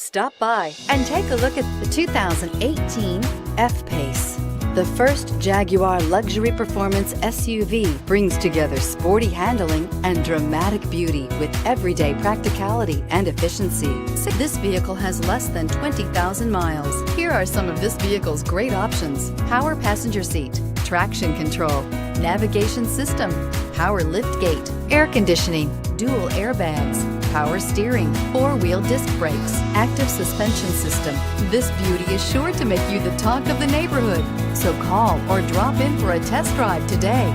Stop by and take a look at the 2018 F-PACE. The first Jaguar luxury performance SUV brings together sporty handling and dramatic beauty with everyday practicality and efficiency. This vehicle has less than 20,000 miles. Here are some of this vehicle's great options: power passenger seat, traction control, navigation system, power liftgate, air conditioning, dual airbags, power steering, four-wheel disc brakes, active suspension system. This beauty is sure to make you the talk of the neighborhood. So call or drop in for a test drive today.